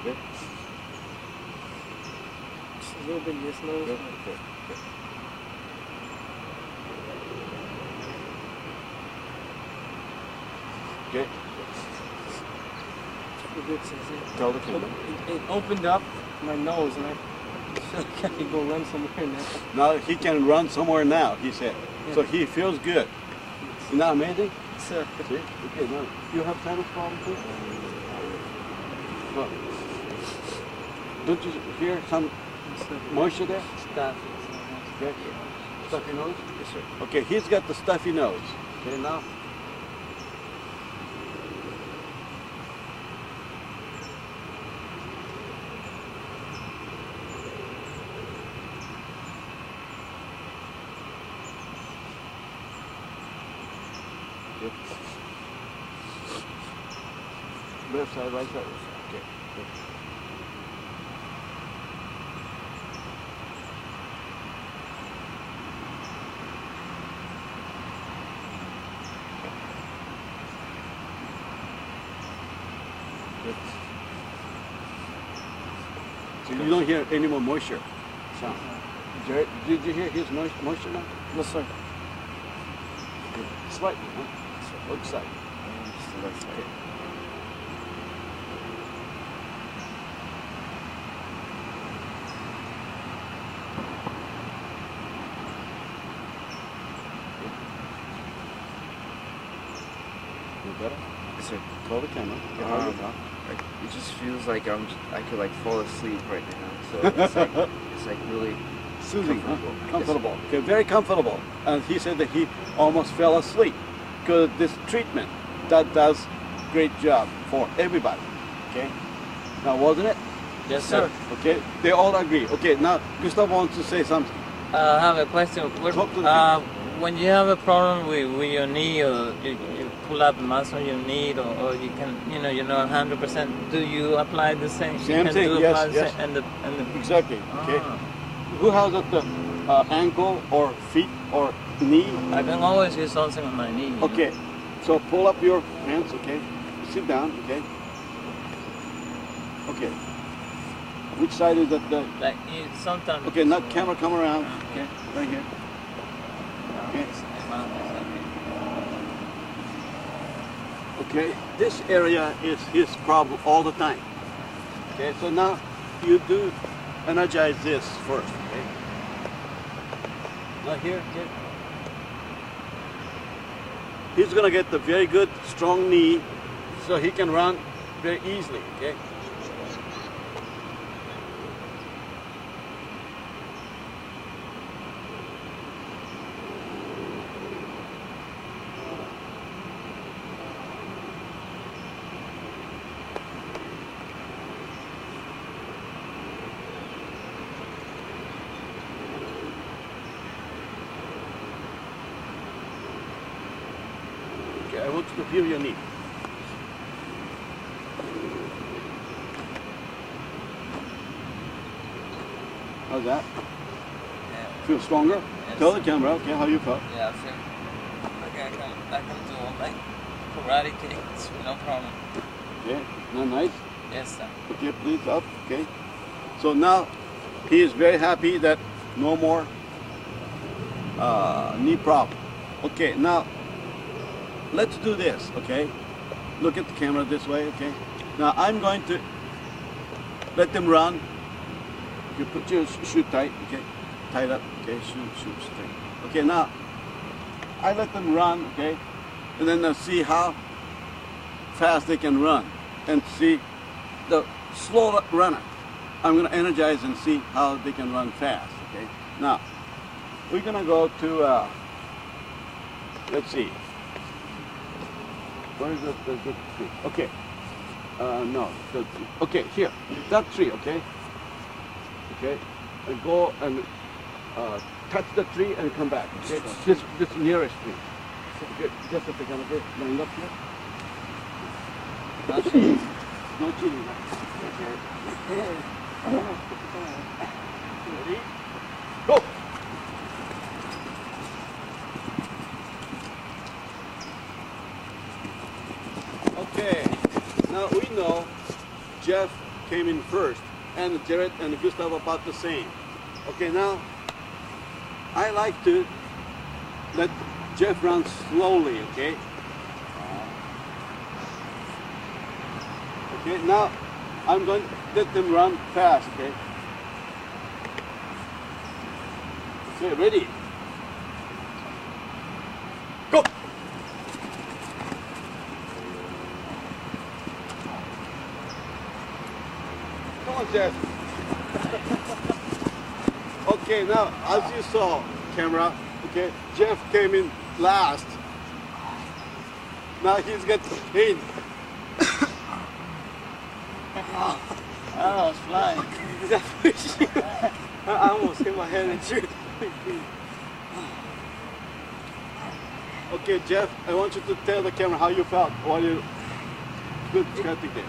Okay. Just a little bit yes, no. Good. Okay. Good. Okay. Good, says it. Tell the camera. It opened up my nose, and I feel like I could go run somewhere now. Now he can run somewhere now, he said. Yeah. So he feels good. Isn't that amazing? Sir. See? Okay, now you have sinus problem too? Well, don't you hear some moisture there? Stuff. Okay. Stuffy nose? Yes, sir. Okay, he's got the stuffy nose. Okay, now. Okay. Left side, right side. Okay. Good. Good. So you don't hear any more moisture sound. Jared, did you hear his moisture now? No, sir. Good. Slightly, huh? Which side? Just the left side. You better? Yes, sir. Call the camera. Okay, how you now? It just feels like I could like fall asleep right now. So it's like really Soothing, comfortable. huh? Comfortable. Okay, very comfortable. And he said that he almost fell asleep because this treatment that does great job for everybody. Okay. Now, wasn't it? Yes, sir. Okay. They all agree. Okay. Now, Gustav wants to say something. I have a question. Talk to the When you have a problem with your knee, or you pull up muscle on your knee, or you can, you're not 100%, do you apply the same? Same you can thing, do yes, apply the yes. same, and the Exactly. Okay. Ah. Who has it? The ankle or feet or knee? I can always use something on my knee. Okay. So pull up your hands. Okay. Sit down. Okay. Okay. Which side is that? Like sometimes. Okay. Not camera. Come around. Okay. Right here. Okay. Okay, this area is his problem all the time. Okay, so now you do energize this first. Okay. Now here. He's gonna get the very good strong knee, so he can run very easily. Okay. Okay, I want you to feel your knee. How's that? Yeah. Feel stronger? Yes. Tell the camera, okay, how you felt. Yeah, I feel like I can do all like karate kicks, no problem. Okay, not nice? Yes, sir. Okay, please up, okay. So now he is very happy that no more knee problem. Okay, now let's do this, okay? Look at the camera this way, okay? Now I'm going to let them run. You put your shoe tight, okay? Tied up, okay? Shoe straight. Okay, now I let them run, okay? And then they'll see how fast they can run and see the slow runner. I'm gonna energize and see how they can run fast, okay? Now, we're gonna go to, let's see. Where is the good tree? Okay. No, the tree. Okay, here. That tree, okay? Okay. And go and touch the tree and come back. Okay. This nearest tree. Okay. Just a second, okay? Line up here. No cheating. No cheating. Okay. Ready? Go! Okay, now we know Jeff came in first, and Jared and Gustav about the same. Okay, now I like to let Jeff run slowly, okay? Okay, now I'm going to let them run fast, okay? Okay, ready? Go! Come on, Jeff. Okay, now as you saw, camera, okay, Jeff came in last. Now he's got pain. Oh, it's flying. I almost hit my head and shoot. Okay, Jeff, I want you to tell the camera how you felt while you good skirting there.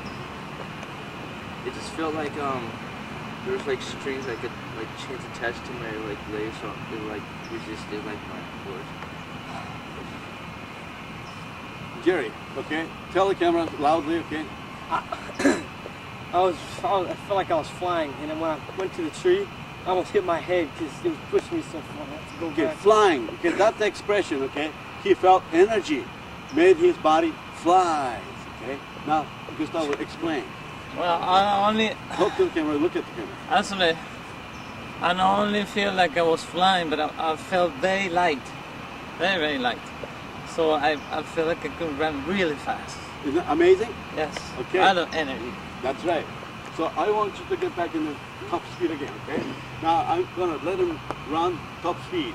It just felt like there was like strings like chains attached to my like legs, so it like resisted like my force. Jerry, okay, tell the camera loudly, okay? I felt like I was flying, and then when I went to the tree, I almost hit my head because it was pushing me so far. I had to go Okay, back. flying, okay, that's the expression, okay? He felt energy, made his body fly, okay? Now, Gustav will explain. Well, I only Talk to the camera, look at the camera. actually I not only feel like I was flying, but I felt very light, very light. So I feel like I could run really fast. Isn't that amazing? Yes. Okay. A lot of energy. That's right. So I want you to get back in the top speed again, okay? Now I'm gonna let him run top speed.